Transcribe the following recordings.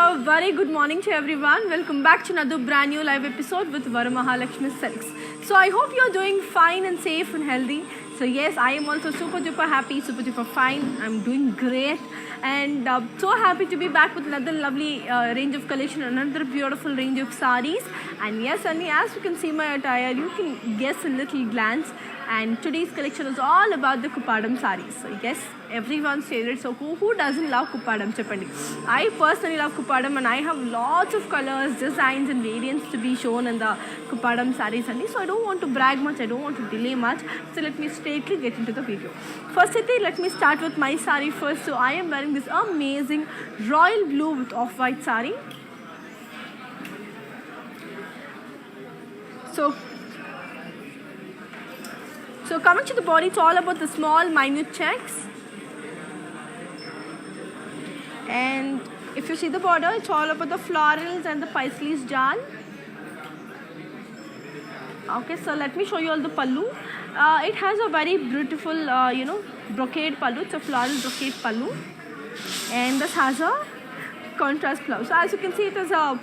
a very good morning to everyone. Welcome back to another brand new live episode with Varamahalakshmi Silks. So I hope you're doing fine and safe and healthy. So yes, I am also super duper happy, super duper fine. I'm doing great and so happy to be back with another lovely range of collection, another beautiful range of sarees. And yes, Annie, as you can see my attire, you can guess a little glance. And today's collection is all about the Kuppadam sarees. So yes, everyone's favorite. So who doesn't love Kuppadam, Chapandi? I personally love Kuppadam and I have lots of colors, designs and variants to be shown in the Kuppadam sarees. So I don't want to brag much, I don't want to delay much. So let me straightly get into the video. First, let me start with my saree first. So I am wearing this amazing royal blue with off-white saree. So coming to the body, it's all about the small minute checks. And if you see the border, it's all about the florals and the paisleys jal. Okay, so let me show you all the pallu. It has a very beautiful, brocade pallu. It's a floral brocade pallu. And this has a contrast blouse. So as you can see, it is a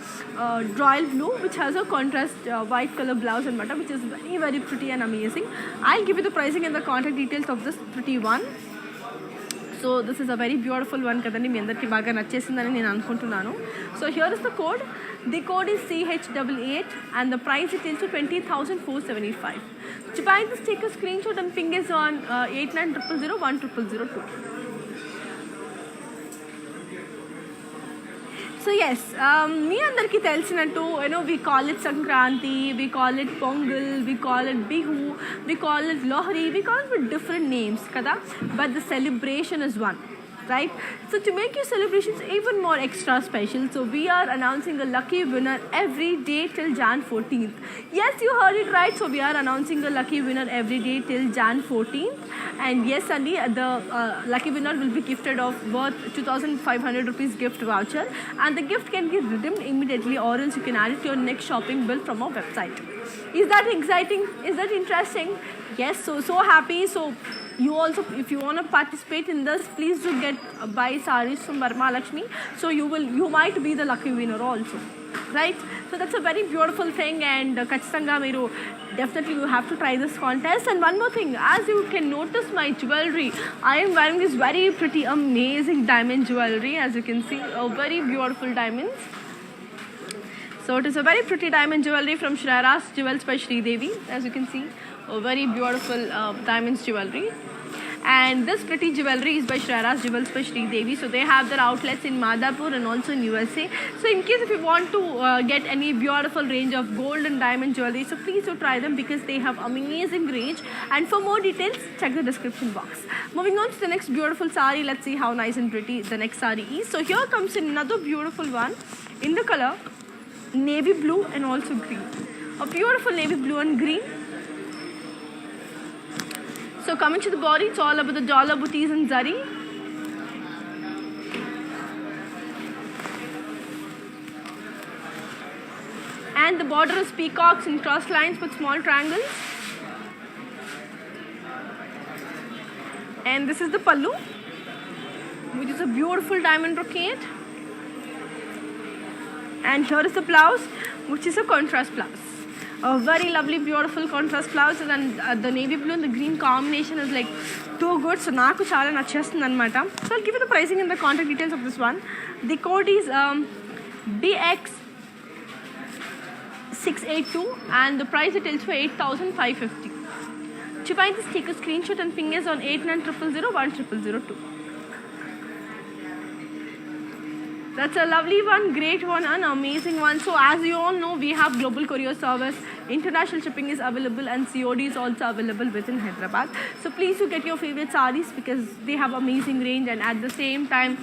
royal blue which has a contrast white color blouse and button, which is very very pretty and amazing. I'll give you the pricing and the contact details of this pretty one. So this is a very beautiful one kadandi మీ అందరికి బాగా నచ్చేసిందని నేను అనుకుంటున్నాను. So here is the code. The code is CH88 and the price it is to 20,475. To buy this, take a screenshot and ping us on 8900010002. So yes, me andarki telisinattu, we call it Sankranti, we call it Pongal, we call it Bihu, we call it Lohri, we call it with different names, kada? But the celebration is one, right? So to make your celebrations even more extra special, so we are announcing a lucky winner every day till Jan 14th. Yes, you heard it right. So we are announcing a lucky winner every day till Jan 14th. And yes, Sandy, the lucky winner will be gifted of worth 2,500 rupees gift voucher. And the gift can be redeemed immediately, or else you can add it to your next shopping bill from our website. Is that exciting? Is that interesting? Yes, so happy. So you also, if you want to participate in this, please do buy sarees from Varamahalakshmi. So you might be the lucky winner also, right? So that's a very beautiful thing, and Kachitanga Meeru, definitely you have to try this contest. And one more thing, as you can notice my jewelry, I am wearing this very pretty amazing diamond jewelry. As you can see, a very beautiful diamonds. So it is a very pretty diamond jewelry from Shrayaras Jewels by Sridevi. As you can see, a very beautiful diamonds jewelry. And this pretty jewelry is by Shrayaras Jewels by Sridevi. So they have their outlets in Madhapur and also in USA. So in case if you want to get any beautiful range of gold and diamond jewelry, so please do try them because they have amazing range. And for more details, check the description box. Moving on to the next beautiful saree, let's see how nice and pretty the next saree is. So here comes another beautiful one in the color navy blue and also green. A beautiful navy blue and green. So coming to the body, it's all about the dollar booties and zari. And the border is peacocks and cross lines with small triangles. And this is the pallu, which is a beautiful diamond brocade. And here is the blouse, which is a contrast blouse. A very lovely, beautiful contrast blouse, and the navy blue and the green combination is like too good. So naaku chaala nachestund anamata. So I'll give you the pricing and the contact details of this one. The code is BX682 and the price it is for 8,550. To buy this, take a screenshot and ping us on 8900010002. That's a lovely one, great one, an amazing one. So as you all know, we have global courier service, international shipping is available, and COD is also available within Hyderabad. So please do get your favorite sarees because they have amazing range, and at the same time,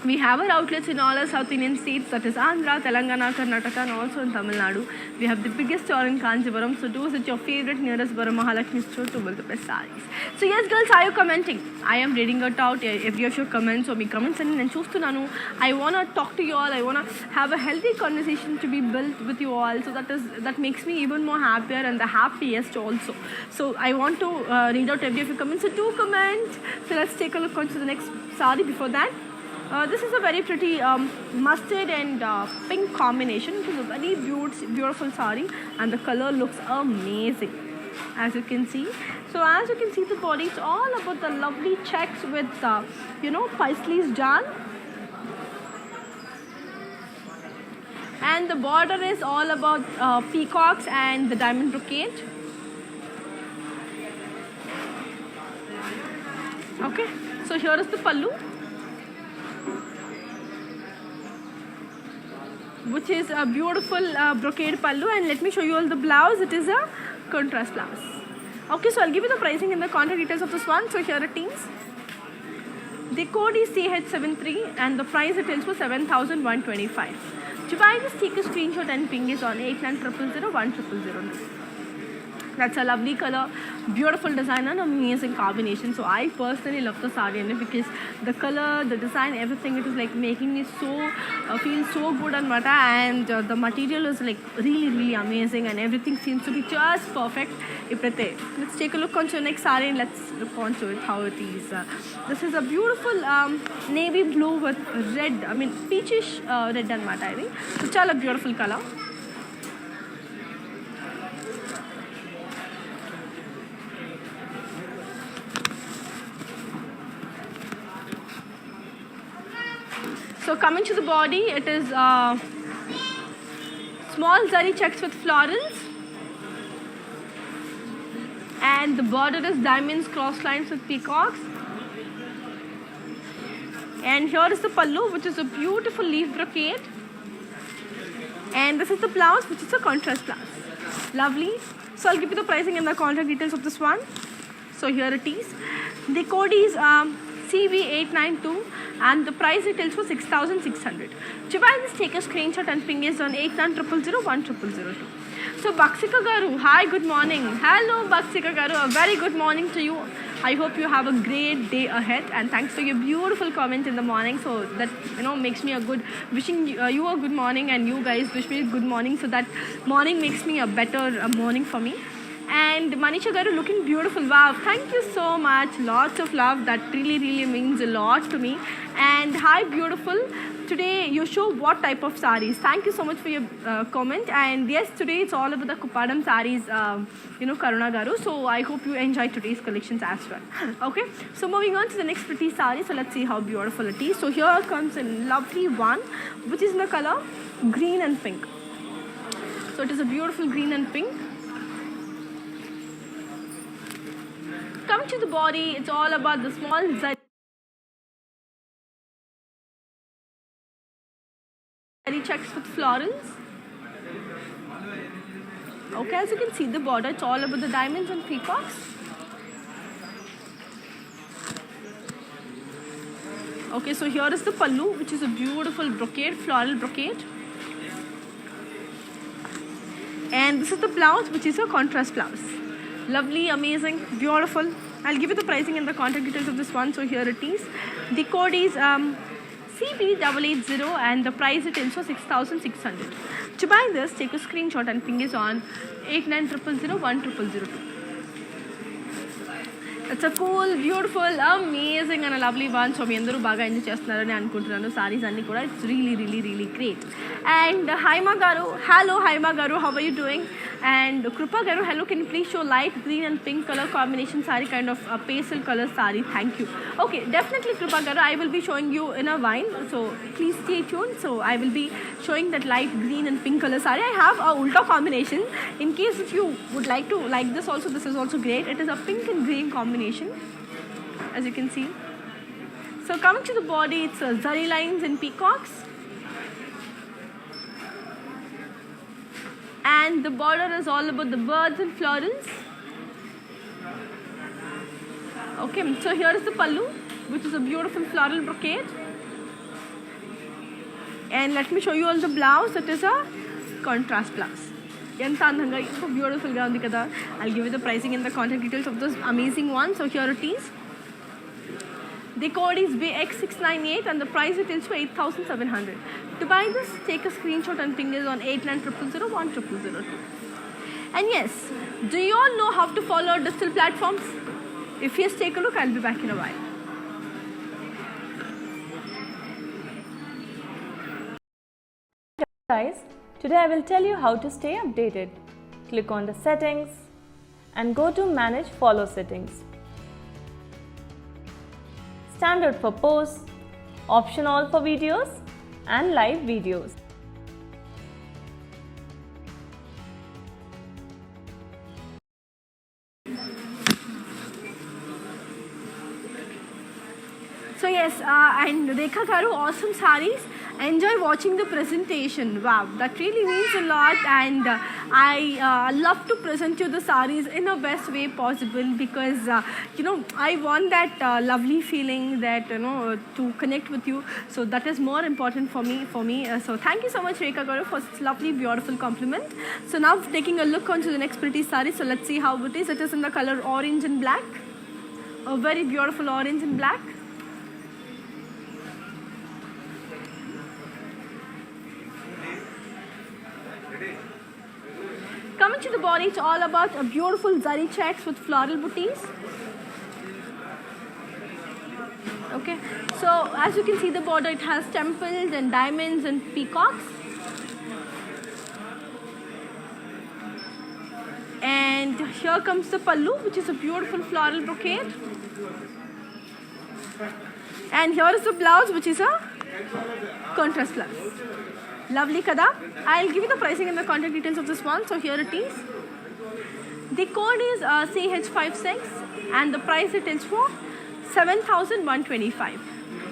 we have our outlets in all our South Indian states, that is Andhra, Telangana, Karnataka, and also in Tamil Nadu. We have the biggest store in Kanchipuram, so do visit your favorite nearest Varamahalakshmi store to build the best sarees. So yes, girls, are you commenting? I am reading it out every of your comments. So me comments and then choostunanu. I wanna talk to you all. I wanna have a healthy conversation to be built with you all. So that makes me even more happier and the happiest also. So I want to read out every of your comments. So do comment. So let's take a look onto the next saree. Before that, This is a very pretty mustard and pink combination. It is a very beautiful sari, and the color looks amazing, as you can see. So as you can see, the body is all about the lovely checks with Paisley's Jan, and the border is all about peacocks and the diamond brocade. Okay, so here is the pallu, which is a beautiful brocade pallu, and let me show you all the blouse. It is a contrast blouse. Okay, so I'll give you the pricing and the contact details of this one. So here it is. The code is CH73 and the price it is for 7,125. To buy this, take a screenshot and ping is on 89000100. That's a lovely color, beautiful design and amazing combination. So I personally love the sari because the color, the design, everything, it is like making me so feel so good on mata, and the material is like really amazing, and everything seems to be just perfect. Let's take a look onto the next sari and let's look onto it how it is. This is a beautiful navy blue with red, peachish red and mata, I think. So chala beautiful color. So coming to the body, it is small zari checks with florals, and the border is diamonds cross lines with peacocks. And here is the pallu, which is a beautiful leaf brocade, and this is the blouse, which is a contrast blouse. Lovely. So I'll give you the pricing and the contact details of this one. So here it is. The code is CV892 and the price it tells for 6,600. To buy this, take a screenshot and ping is on 8900010002. So Baksika Garu, hi, good morning. Hello Baksika Garu, a very good morning to you. I hope you have a great day ahead, and thanks for your beautiful comment in the morning. So that makes me a good, wishing you a good morning, and you guys wish me a good morning. So that morning makes me a better morning for me. And Manisha Garu, looking beautiful. Wow, thank you so much. Lots of love. That really means a lot to me. And hi, beautiful. Today you show what type of saris. Thank you so much for your comment. And yes, today it's all about the Kuppadam saris, Karuna Garu. So I hope you enjoy today's collections as well. Okay, so moving on to the next pretty sari. So let's see how beautiful it is. So here comes a lovely one, which is in the color green and pink. So it is a beautiful green and pink. Coming to the body, it's all about the small zari checks with florals. Okay, as you can see the border, it's all about the diamonds and peacocks. Okay, so here is the pallu, which is a beautiful brocade, floral brocade. And this is the blouse, which is a contrast blouse. Lovely, amazing, beautiful. I'll give you the pricing and the contact details of this one. So here it is. The code is CB880 and the price it is for 6,600. To buy this, take a screenshot and ping is on 8900010002. It's a cool, beautiful, amazing and a lovely one. So, me andaru baga enjoy chestunarani anukuntunanu. Sarees anni kuda, it's really great. And Haima Garu, hello Haima Garu, how are you doing? And Krupa Garu, hello, can you please show light green and pink color combination sari, kind of a pastel color sari? Thank you. Okay, definitely Krupa Garu, I will be showing you in a while. So please stay tuned. So I will be showing that light green and pink color sari. I have a ulta combination. In case if you would like to like this also, this is also great. It is a pink and green combination, as you can see. So coming to the body, it's zari lines and peacocks. And the border is all about the birds and florals. Okay, so here is the pallu, which is a beautiful floral brocade. And let me show you all the blouse. It is a contrast blouse. So beautiful. I'll give you the pricing and the contact details of this amazing one. So here it is. The code is BX698 and the price it is for 8,700. To buy this, take a screenshot and ping us on 8900010002. And yes, do you all know how to follow our digital platforms? If yes, take a look. I'll be back in a while. Guys, today I will tell you how to stay updated. Click on the settings and go to manage follow settings. Standard for posts, option all for videos and live videos. So yes, and Rekha Garu, awesome sarees. Enjoy watching the presentation. Wow, that really means a lot, and I love to present you the sarees in the best way possible because I want that lovely feeling that to connect with you. So that is more important for me. So thank you so much, Rekha Garu, for this lovely, beautiful compliment. So now taking a look onto the next pretty saree. So let's see how it is. It is in the color orange and black. A very beautiful orange and black. Coming to the body, it's all about a beautiful zari checks with floral booties. Okay, so as you can see the border, it has temples and diamonds and peacocks. And here comes the pallu, which is a beautiful floral brocade. And here is the blouse, which is a contrast blouse. Lovely kada. I'll give you the pricing and the contact details of this one. So here it is. The code is CH56 and the price it is for 7,125.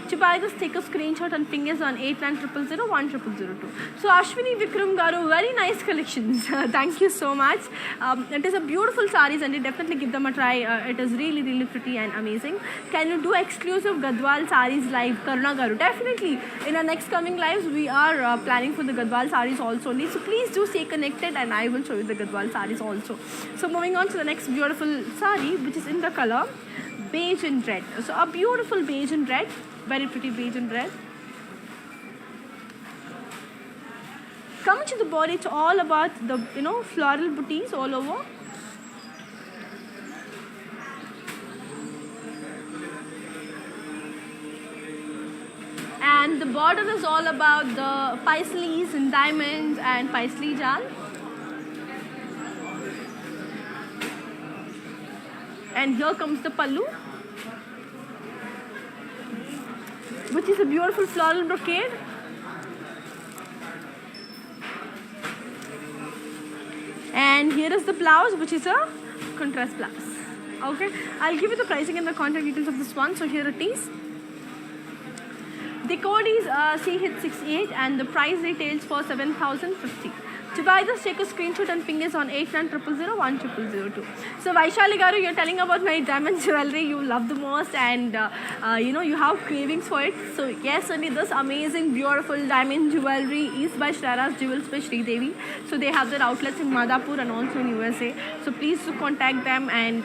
To buy this, take a screenshot and ping us on 8900010002. So Ashwini Vikram Garu, very nice collections. Thank you so much. It is a beautiful sarees and you definitely give them a try. It is really, really pretty and amazing. Can you do exclusive Gadwal sarees live, Karuna Garu? Definitely. In our next coming lives, we are planning for the Gadwal sarees also. So please do stay connected and I will show you the Gadwal sarees also. So moving on to the next beautiful saree, which is in the color beige and red. So a beautiful beige and red. Very pretty beige and red. Coming to the body, it's all about the floral booties all over. And the border is all about the paisleys and diamonds and paisley jal. And here comes the pallu, which is a beautiful floral brocade. And here is the blouse, which is a contrast blouse. Okay, I'll give you the pricing and the contact details of this one. So here it is. The code is CH68 and the price retails for 7,050. To buy this, take a screenshot and ping us on 8900010002. So Vaishali Garu, you're telling about my diamond jewelry you love the most, and you have cravings for it. So yes, only this amazing, beautiful diamond jewelry is by Shrara's Jewels by Sri Devi. So they have their outlets in Madhapur and also in USA. So please do contact them, and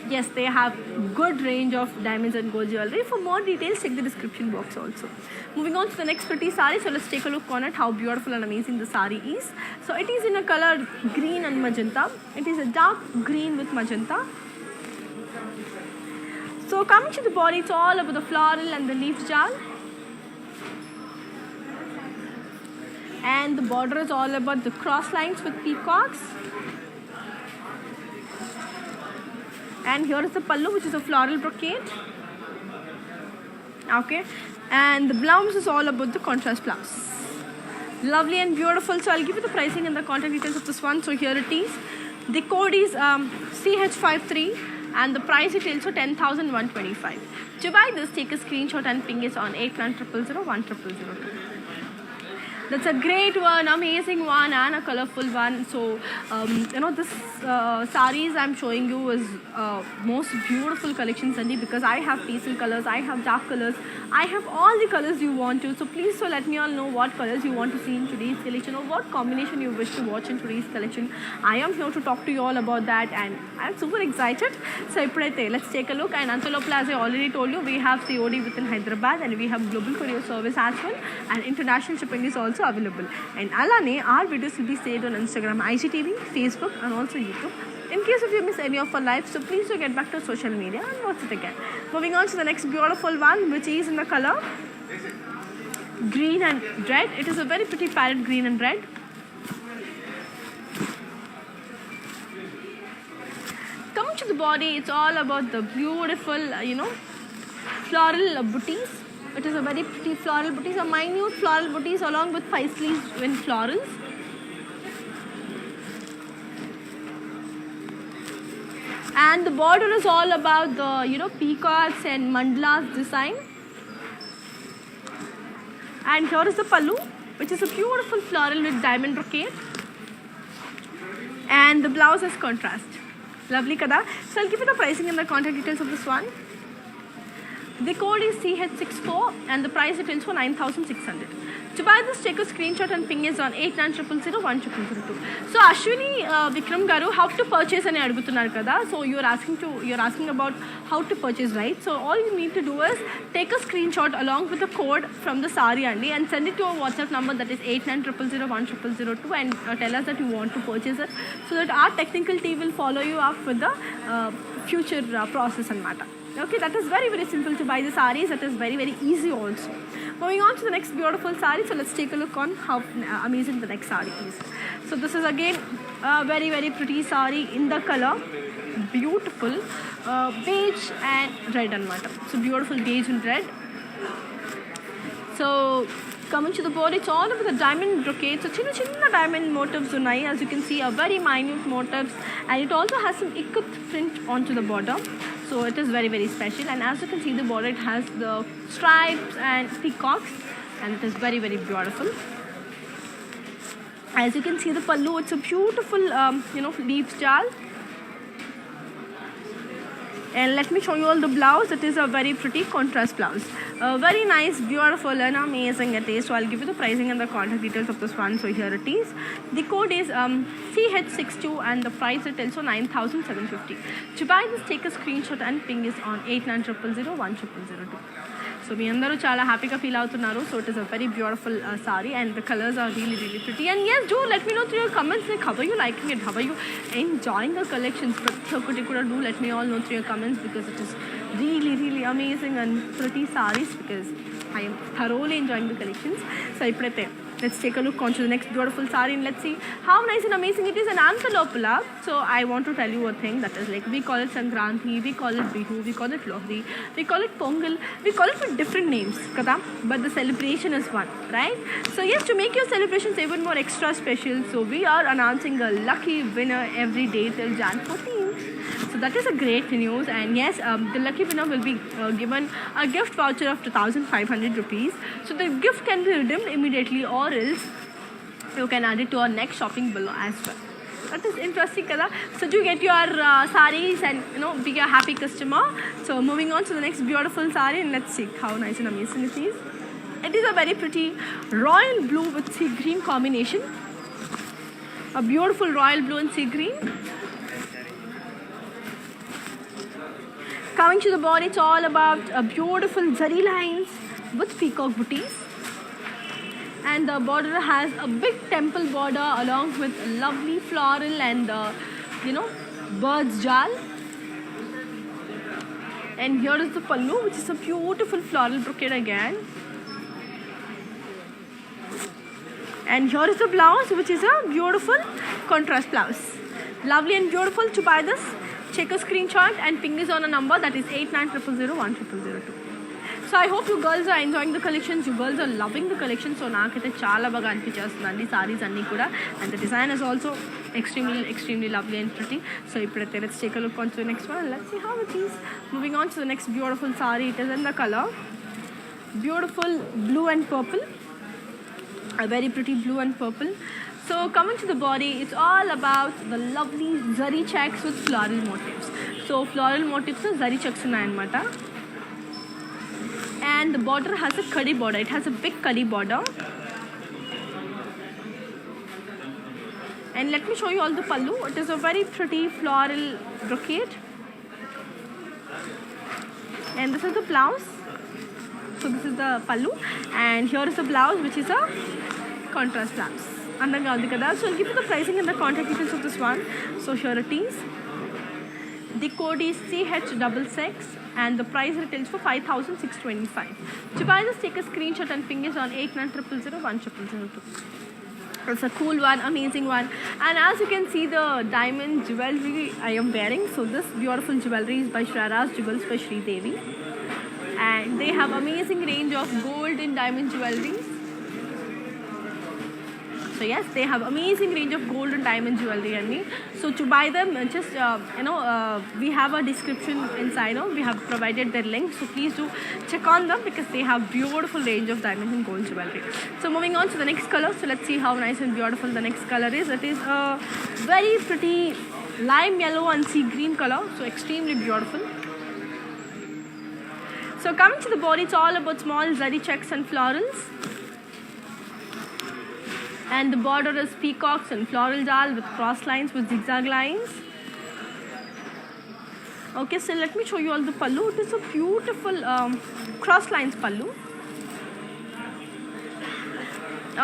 yes, they have good range of diamonds and gold jewelry. For more details, check the description box also. Moving on to the next pretty saree. So let's take a look on it, how beautiful and amazing the saree is. So it is in a color green and magenta. It is a dark green with magenta. So coming to the body, it's all about the floral and the leaf jal. And the border is all about the cross lines with peacocks. And here is the pallu, which is a floral brocade. Okay. And the blouse is all about the contrast blouse. Lovely and beautiful. So I'll give you the pricing and the contact details of this one. So here it is. The code is CH53 and the price details for 10,125. To buy this, take a screenshot and ping us on 8900010002. That's a great one, amazing one, and a colorful one. So, this sarees I'm showing you is most beautiful collection, Sandy, because I have pastel colors, I have dark colors, I have all the colors you want to. So please let me all know what colors you want to see in today's collection or what combination you wish to watch in today's collection. I am here to talk to you all about that, and I'm super excited. So let's take a look. And Antelope, as I already told you, we have COD within Hyderabad, and we have global courier service as well, and international shipping is also available. And alane, our videos will be saved on Instagram, IGTV, Facebook, and also YouTube. In case if you miss any of our lives, so please do get back to social media and watch it again. Moving on to the next beautiful one, which is in the color green and red. It is a very pretty parrot green and red. Coming to the body, it's all about the beautiful, floral booties. It is a very pretty floral booties, a minute floral booties along with paisleys in florals. And the border is all about the, peacocks and mandalas design. And here is the pallu, which is a beautiful floral with diamond brocade. And the blouse is contrast. Lovely kada. So I'll give you the pricing and the contact details of this one. The code is CH64 and the price retails for 9,600. To buy this, take a screenshot and ping us on 8900010002. So Ashwini Vikram Garu, how to purchase ani adugutunnaru kada. So you're asking about how to purchase, right? So all you need to do is take a screenshot along with the code from the sari andi and send it to our WhatsApp number, that is 8900010002, and tell us that you want to purchase it, so that our technical team will follow you up with the future process and matter. Okay, that is very, very simple to buy the saris. That is very, very easy also. Moving on to the next beautiful sari. So let's take a look on how amazing the next sari is. So this is again a very, very pretty sari in the color. Beautiful beige and red and matter. So beautiful beige and red. So coming to the body, it's all over the diamond brocade. So chinna diamond motifs unnai, as you can see, are very minute motifs, and it also has some ikat print onto the border. So it is very, very special, and as you can see the border, it has the stripes and peacocks, and it is very, very beautiful. As you can see the pallu, it's a beautiful leaf jal. And let me show you all the blouse. It is a very pretty contrast blouse. Very nice, beautiful and amazing it is. So I'll give you the pricing and the contact details of this one. So here it is. The code is CH62 and the price it is also 9,750. To buy this, take a screenshot and ping is on 8900010002. So we are chala happy ka feel avutunnaru. So it is a very beautiful sari, and the colors are really, really pretty. And yes, do let me know through your comments, like how are you liking it, how are you enjoying the collections. Do let me all know through your comments, because it is really, really amazing and pretty saris, because I am thoroughly enjoying the collections. So let's take a look onto the next beautiful sari, and let's see how nice and amazing it is. And Antalopula. So I want to tell you a thing, that is like, we call it Sankranti, we call it Bihu, we call it Lohri, we call it Pongal, we call it with different names, kada, but the celebration is one, right? So yes, to make your celebrations even more extra special, so we are announcing a lucky winner every day till Jan 14th. So that is a great news, and yes, the lucky winner will be given a gift voucher of 2,500 rupees. So the gift can be redeemed immediately, or else you can add it to our next shopping below as well. That is interesting, kada. So do get your saris and be a happy customer. So moving on to the next beautiful sari, and let's see how nice and amazing it is. It is a very pretty royal blue with sea green combination. A beautiful royal blue and sea green. Coming to the body, it's all about beautiful zari lines with peacock booties. And the border has a big temple border along with lovely floral and bird's jal. And here is the pallu, which is a beautiful floral brocade again. And here is the blouse, which is a beautiful contrast blouse. Lovely and beautiful. To buy this, check a screenshot and ping us on a number, that is 8900010002. So I hope you girls are enjoying the collections. You girls are loving the collections. So naakaithe chaala baga anpichestundandi sarees anni kuda, and the design is also extremely, extremely lovely and pretty. So let's take a look onto the next one, and let's see how it is. Moving on to the next beautiful saree. It is in the color beautiful blue and purple. A very pretty blue and purple. So coming to the body, it's all about the lovely zari checks with floral motifs. So floral motifs are zari checks unnayannamata. And the border has a curry border. It has a big curry border. And let me show you all the pallu. It is a very pretty floral brocade. And this is the blouse. So this is the pallu. And here is the blouse, which is a contrast blouse. So I'll give you the pricing and the contact details of this one. So here it is. The code is CH66 and the price retails for 5,625. To buy this, take a screenshot and ping us on 8900010002. It's a cool one, amazing one. And as you can see, the diamond jewelry I am wearing. So this beautiful jewelry is by Shraras Jewels by Sri Devi. And they have amazing range of gold and diamond jewelries. So yes, they have amazing range of gold and diamond jewelry and me. So to buy them, just we have a description inside. We have provided their link. So please do check on them because they have beautiful range of diamond and gold jewelry. So moving on to the next color. So let's see how nice and beautiful the next color is. It is a very pretty lime yellow and sea green color. So extremely beautiful. So coming to the body, it's all about small zari checks and florals. And the border is peacocks and floral jal with cross lines with zigzag lines. Okay, so let me show you all the pallu. It is a beautiful cross lines pallu.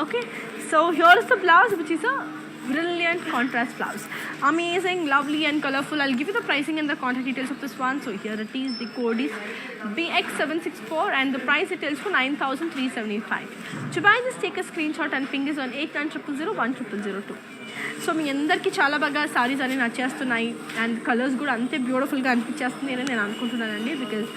Okay, so here is the blouse, which is a brilliant contrast blouse. Amazing, lovely and colorful. I'll give you the pricing and the contact details of this one. So here it is. The code is BX764 and the price retails for 9,375. To buy this, take a screenshot and ping us on 8900010002. So మీ అందరికీ చాలా బాగా సారీస్ అన్ని నచ్చేస్తున్నాయి and colours కూడా అంతే బ్యూటిఫుల్గా అనిపించేస్తుంది అని నేను అనుకుంటున్నానండి because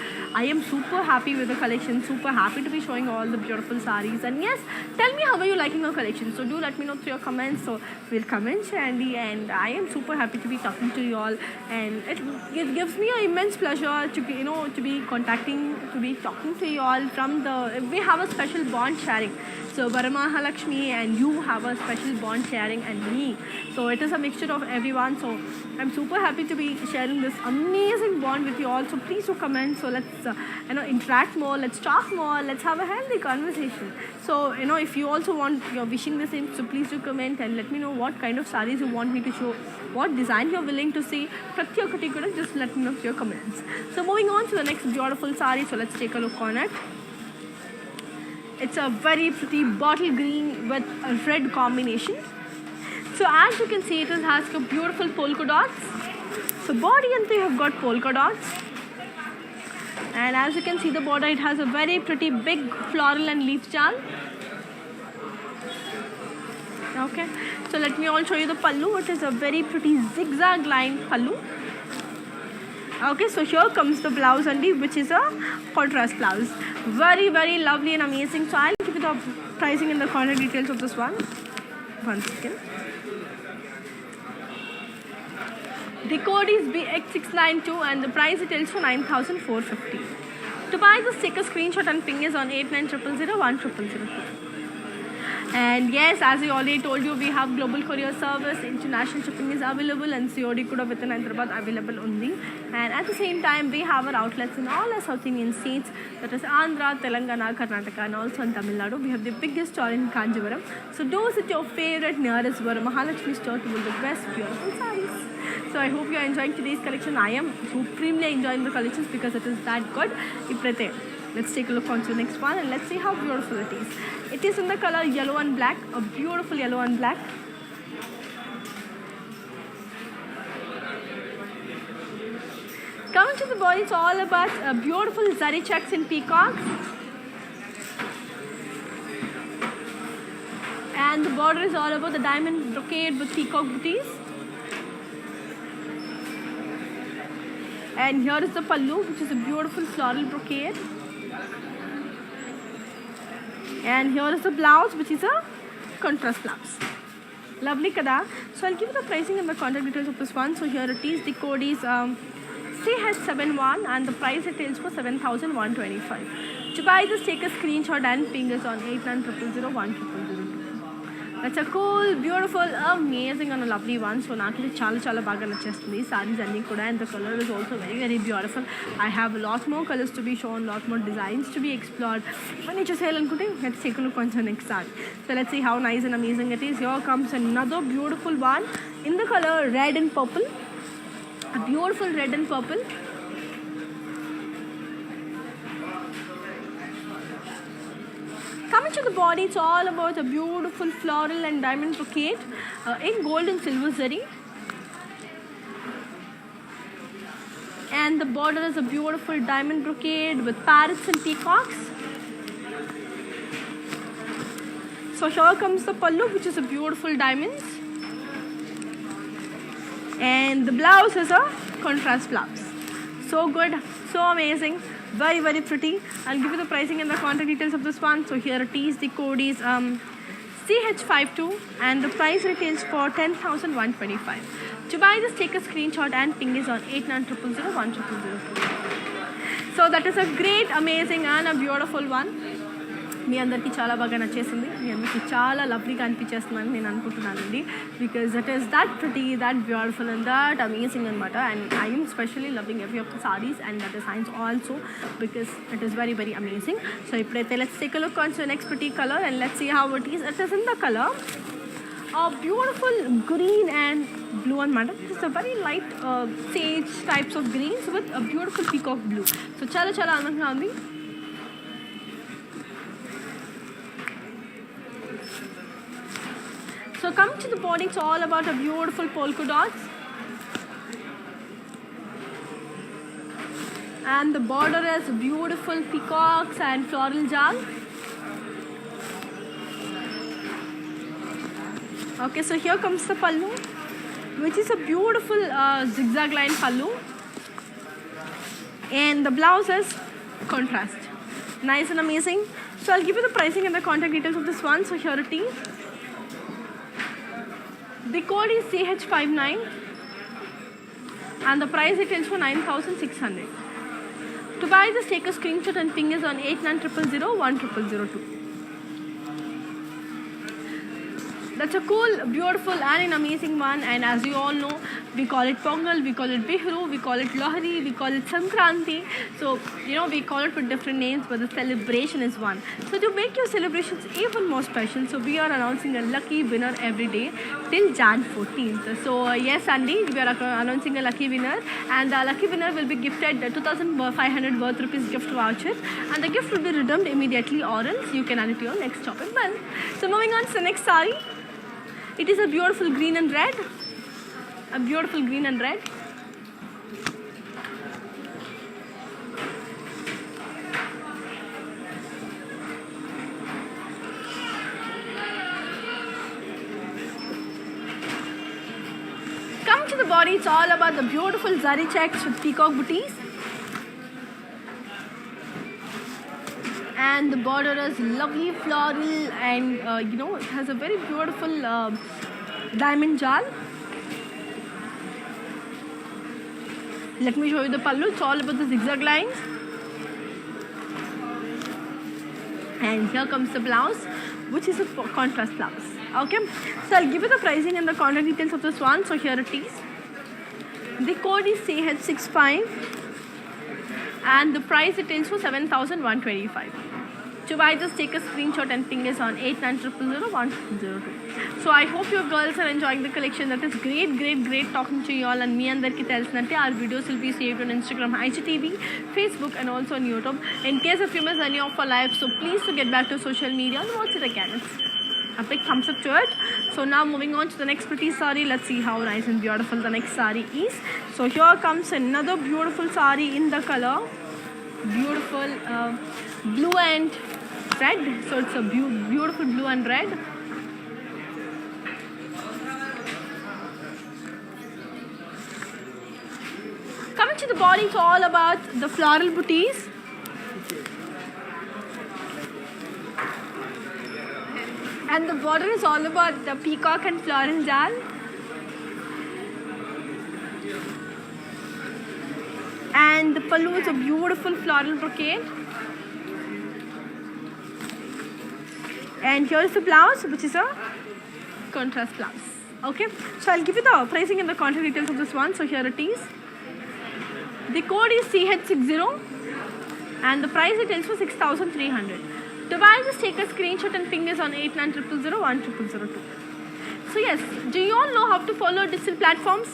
I'm super happy with the collection super happy to be showing all the beautiful saris and yes tell me how are you liking our collection so do let me know through your comments so we'll comment Shandy and I am super happy to be talking to you all and it gives me an immense pleasure to be to be talking to you all from the we have a special bond sharing so Varamahalakshmi and you have a special bond sharing and me so it is a mixture of everyone so I'm super happy to be sharing this amazing bond with you all so please do comment so let's interact more let's talk more let's have a healthy conversation so if you also want you're wishing the same so please do comment and let me know what kind of sarees you want me to show what design you're willing to see prathi okati kuda just let me know through your comments so moving on to the next beautiful saree so let's take a look on it. It's a very pretty bottle green with a red combination. So as you can see, it has got beautiful polka dots. So body and they have got polka dots. And as you can see the border, it has a very pretty big floral and leaf jal. Okay, so let me all show you the pallu. It is a very pretty zigzag line pallu. Okay, so here comes the blouse only, which is a contrast blouse. Very, very lovely and amazing. So I'll give you the pricing and the contact details of this one. One second. The code is BX692 and the price retails for 9,450. To buy this, take a screenshot and ping us on 8900010002. And yes, as I already told you, we have global courier service, international shipping is available and COD kuda within Hyderabad available only. And at the same time, we have our outlets in all our South Indian states, that is Andhra, Telangana, Karnataka and also in Tamil Nadu. We have the biggest store in Kanjivaram. So do visit your favorite nearest Varamahalakshmi store to build the best beautiful sarees. So I hope you are enjoying today's collection. I am supremely enjoying the collections because it is that good. Let's take a look on to the next one and let's see how beautiful it is. It is in the color yellow and black, a beautiful yellow and black. Coming to the body, it's all about beautiful zari checks and peacocks. And the border is all about the diamond brocade with peacock booties. And here is the pallu, which is a beautiful floral brocade. And here is the blouse, which is a contrast blouse. Lovely kada. So I'll give you the pricing and the contact details of this one. So here it is. The code is CH71 and the price retails for 7,125. To buy this, take a screenshot and ping us on 8900010002. That's a cool, beautiful, amazing and a lovely one. So నాకు ఇది చాలా బాగా నచ్చేస్తుంది సారీస్ అన్నీ కూడా and the color is also very very beautiful. I have a lot more colors to be shown, lot more designs to be explored. When చూసేయాలనుకుంటే let's take a look on the next saree. So let's see how nice and amazing it is. Here comes another beautiful one in the color red and purple. A beautiful red and purple. Coming to the body, it's all about a beautiful floral and diamond brocade in gold and silver zari. And the border is a beautiful diamond brocade with parrots and peacocks. So here comes the pallu, which is a beautiful diamonds. And the blouse is a contrast blouse. So good, so amazing, very, very pretty. I'll give you the pricing and the contact details of this one. So here it is, the code is CH52 and the price retails for 10,125. To buy this, take a screenshot and ping is on 8900010002. So that is a great, amazing and a beautiful one. మీ అందరికీ చాలా బాగా నచ్చేసింది, మీ అందరికీ చాలా లవ్లీగా అనిపించేస్తుందని నేను అనుకుంటున్నానండి. Because that is that pretty, that beautiful and that amazing అనమాట. And I'm specially loving every of the saris and that designs also because it is very very amazing. So ఇప్పుడైతే let's take a look on to next pretty colour and let's see how it is. It is in the colour beautiful green and blue anamata. It's a very light sage types of greens with a beautiful peacock blue. So చాలా చాలా అందంగా ఉంది. So coming to the body, it's all about a beautiful polka dots. And the border is beautiful peacocks and floral jal. Okay, so here comes the pallu, which is a beautiful zigzag line pallu. And the blouse is contrast. Nice and amazing. So I'll give you the pricing and the contact details of this one. So here it is. The code is CH59 and the price it is for 9,600. To buy this, take a screenshot and ping us on 8900010002. That's a cool, beautiful and an amazing one. And as you all know, we call it Pongal, we call it Bihru, we call it Lohri, we call it Sankranti. So, you know, we call it with different names, but the celebration is one. So to make your celebrations even more special, so we are announcing a lucky winner every day till Jan 14th. So yes, Andy, we are announcing a lucky winner, and the lucky winner will be gifted 2,500 worth rupees gift voucher, and the gift will be redeemed immediately, or else you can add it to your next shopping bill. So moving on to the next saree. It is a beautiful green and red. A beautiful green and red. Come to the body, it's all about the beautiful zari checks with peacock booties. And the border is lovely floral and you know, it has a very beautiful diamond jal. Let me show you the pallu. It's all about the zigzag lines. And here comes the blouse, which is a contrast blouse. Okay, so I'll give you the pricing and the contact details of this one. So here it is. The code is CH65 and the price it is for 7,125. To buy this, take a screenshot and ping us on 8900010002. So I hope your girls are enjoying the collection. That is great, great, great talking to you all. And me andarki telusunante our videos will be saved on Instagram, IGTV, Facebook and also on YouTube. In case if you miss any of our lives, so please to get back to social media and watch it again. It's a big thumbs up to it. So now moving on to the next pretty saree. Let's see how nice and beautiful the next saree is. So here comes another beautiful saree in the color beautiful blue and red. So it's a beautiful blue and red. Coming to the body, it's all about the floral booties. And the border is all about the peacock and floral jal. And the pallu is a beautiful floral brocade. And here's the blouse, which is a contrast blouse. Okay, so I'll give you the pricing and the contact details of this one. So here it is. The code is CH60 and the price it is for 6,300. To buy, just take a screenshot and ping us on 8900010002. So yes, do you all know how to follow digital platforms?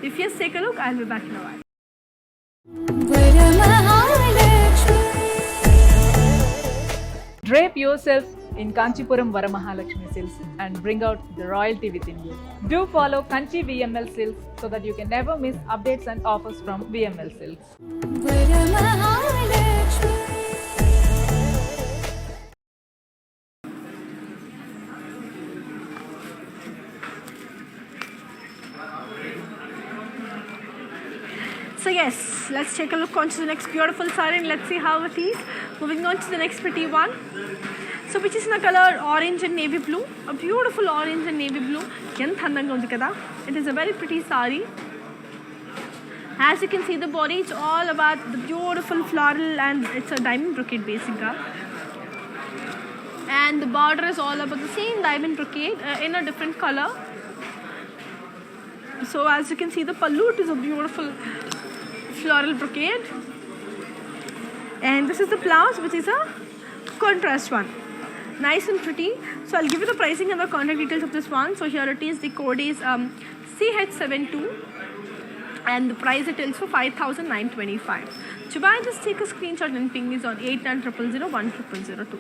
If yes, take a look. I'll be back in a while. Drape yourself in Kanchipuram Varamahalakshmi Silks and bring out the royalty within you. Do follow Kanchi VML Silks so that you can never miss updates and offers from VML Silks. So yes, let's take a look onto the next beautiful saree and let's see how it is. Moving on to the next pretty one. So which is in the color orange and navy blue. A beautiful orange and navy blue. It is a very pretty saree. As you can see, the body is all about the beautiful floral and it's a diamond brocade basically. And the border is all about the same diamond brocade in a different color. So as you can see, the pallu, it is a beautiful floral brocade. And this is the blouse, which is a contrast one. Nice and pretty. So I'll give you the pricing and the contact details of this one. So here it is. The code is CH72. And the price it is for 5,925. To buy this, take a screenshot and ping is on 8900010002.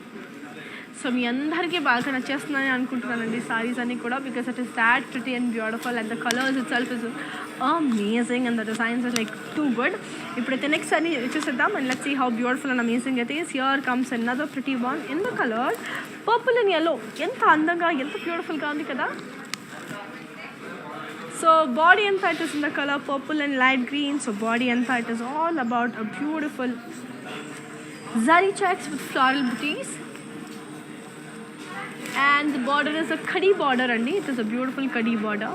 So మీ అందరికీ బాగా నచ్చేస్తున్నాయని అనుకుంటున్నానండి సారీస్ అన్నీ కూడా because it is that pretty and beautiful and the colours itself is amazing and the designs is like too good. ఇప్పుడైతే next అన్ని చూసేద్దాం and let's see how beautiful and amazing అయితే here comes another pretty one in the colour purple and yellow. ఎంత అందంగా ఎంత బ్యూటిఫుల్గా ఉంది కదా. So body and it is in the color purple and light green. So body and it is all about a beautiful zari checks with floral booties. And the border is a khadi border andi. It is a beautiful khadi border.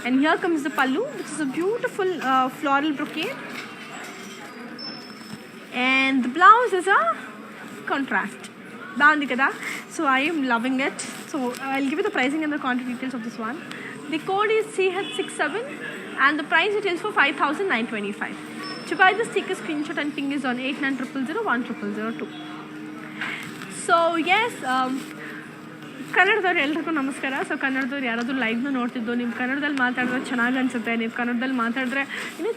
And here comes the pallu, which is a beautiful floral brocade. And the blouse is a contrast. So I am loving it. So I'll give you the pricing and the contact details of this one. The code is CH67 and the price it is for 5,925. To buy this, take a screenshot and ping is on 8900010002. So yes, ಕನ್ನಡದವ್ರು ಎಲ್ರಿಗೂ ನಮಸ್ಕಾರ. So ಕನ್ನಡದವ್ರು ಯಾರಾದರೂ ಲೈವ್ನ ನೋಡ್ತಿದ್ದು ನೀವು ಕನ್ನಡದಲ್ಲಿ ಮಾತಾಡಿದ್ರೆ ಚೆನ್ನಾಗಿ ಅನಿಸುತ್ತೆ, ನೀವು ಕನ್ನಡದಲ್ಲಿ ಮಾತಾಡಿದ್ರೆ ಇನ್ನೂ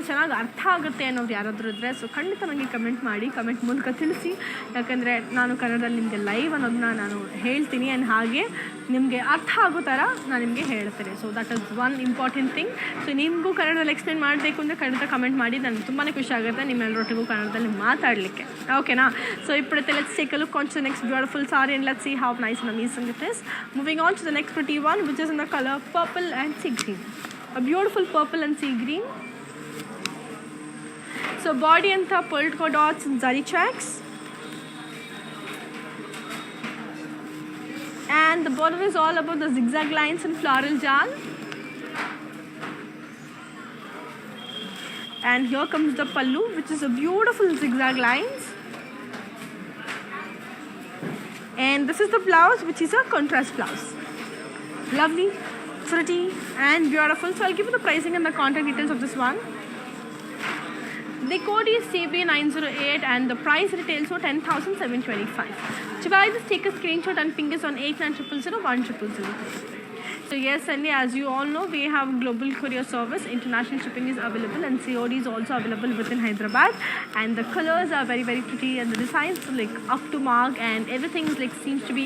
ಚೆನ್ನಾಗಿ ಅರ್ಥ ಆಗುತ್ತೆ ಅನ್ನೋದು ಯಾರಾದರೂ ಇದ್ದರೆ ಸೊ ಖಂಡಿತ ನನಗೆ ಕಮೆಂಟ್ ಮಾಡಿ, ಕಮೆಂಟ್ ಮೂಲಕ ತಿಳಿಸಿ. ಯಾಕಂದರೆ ನಾನು ಕನ್ನಡದಲ್ಲಿ ನಿಮಗೆ ಲೈವ್ ಅನ್ನೋದನ್ನ ನಾನು ಹೇಳ್ತೀನಿ ಆ್ಯಂಡ್ ಹಾಗೆ ನಿಮಗೆ ಅರ್ಥ ಆಗೋ ಥರ ನಾನು ನಿಮಗೆ ಹೇಳ್ತೇನೆ. So that is one important thing. So ನಿಮಗೂ ಕನ್ನಡದಲ್ಲಿ ಎಕ್ಸ್ಪ್ಲೇನ್ ಮಾಡಬೇಕು ಅಂದರೆ ಖಂಡಿತ ಕಮೆಂಟ್ ಮಾಡಿ, ನನಗೆ ತುಂಬಾ ಖುಷಿ ಆಗುತ್ತೆ ನಿಮ್ಮೆಲ್ಲರೊಟ್ಟಿಗೂ ಕನ್ನಡದಲ್ಲಿ ಮಾತಾಡಲಿಕ್ಕೆ. ಓಕೆನಾ? ಸೊ ಇప్పుడైతే let's take a look on to the next beautiful saree and let's see how nice and amazing it is. Moving on to the next pretty one, which is in the color purple and sea green. A beautiful purple and sea green. So body and the polka dots and zari checks. And the border is all about the zigzag lines and floral jal. And here comes the pallu, which is a beautiful zigzag lines. And this is the blouse, which is a contrast blouse. Lovely, pretty and beautiful. So I'll give you the pricing and the contact details of this one. The code is CB908 and the price retails for 10,725. To buy this, take a screenshot and ping us on 8900010002. So yes, Sandy, as you all know, we have global courier service. International shipping is available and COD is also available within Hyderabad. And the colors are very, very pretty and the designs are like up to mark and everything is like seems to be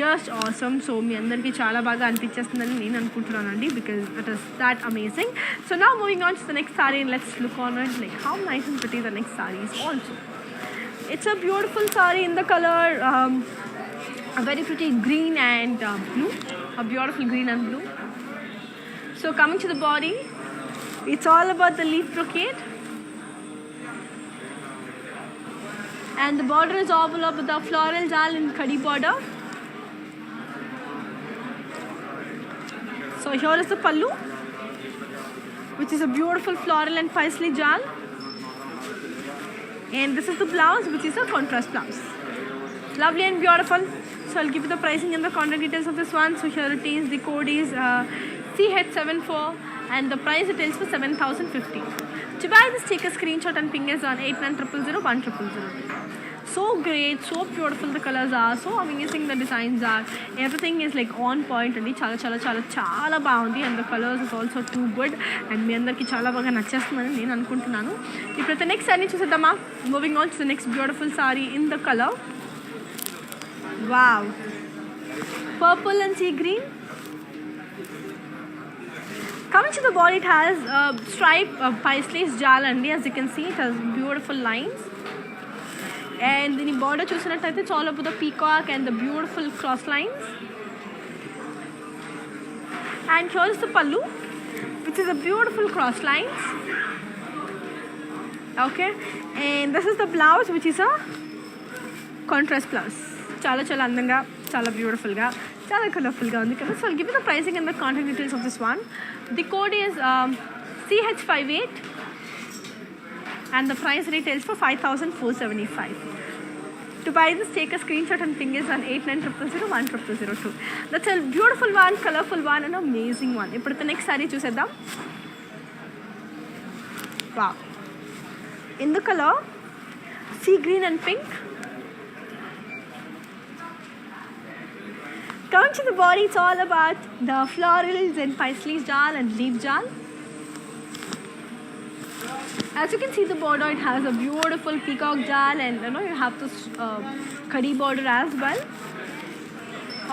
just awesome. So me andarki chala baga anpichestundani nenu anukuntunnanandi because it is that amazing. So now moving on to the next saree and let's look on it like how nice and pretty the next saree is also. It's a beautiful saree in the color a very pretty green and blue. A beautiful green and blue. So coming to the body, it's all about the leaf brocade. And the border is all about the floral jal in khadi border. So here is the pallu, which is a beautiful floral and paisley jal. And this is the blouse, which is a contrast blouse. Lovely and beautiful. So I'll give you the pricing and the contact details of this one. So here it is. The code is CH74 and the price it is for 7,050. To buy this, take a screenshot and ping us on 8900010002. So great, so beautiful the colors are, so amazing the designs are. Everything is like on point and chala baagundi and the colors is also too good and me andarki chala baga nachestunani nenu anukuntunnanu. Ippadu next saree chusedama. Moving on to the next beautiful saree in the color wow, purple and sea green. Coming to the body, it has stripe paisley's jal andi. As you can see, it has beautiful lines. And the border చూసినట్టయితే it's all about the peacock and the beautiful cross lines. And here is the pallu, which is a beautiful cross lines. Okay, and this is the blouse, which is a contrast blouse. చాలా చాలా అందంగా, చాలా బ్యూటిఫుల్గా, చాలా కలర్ఫుల్గా ఉంది కదా. So I'll give you the pricing and the contact details of this one. The code is CH58 and the price retails for 5,475. To buy this, take a screenshot and ping us on 8900010002. That's a beautiful one, colorful one, and amazing one. ఇప్పుడు the next saree చూసేద్దాం. Wow. In the color sea green and pink. Coming to the body, it's all about the florals and paisley's jal and leaf jal. As you can see, the border, it has a beautiful peacock jal, and you have this curry border as well.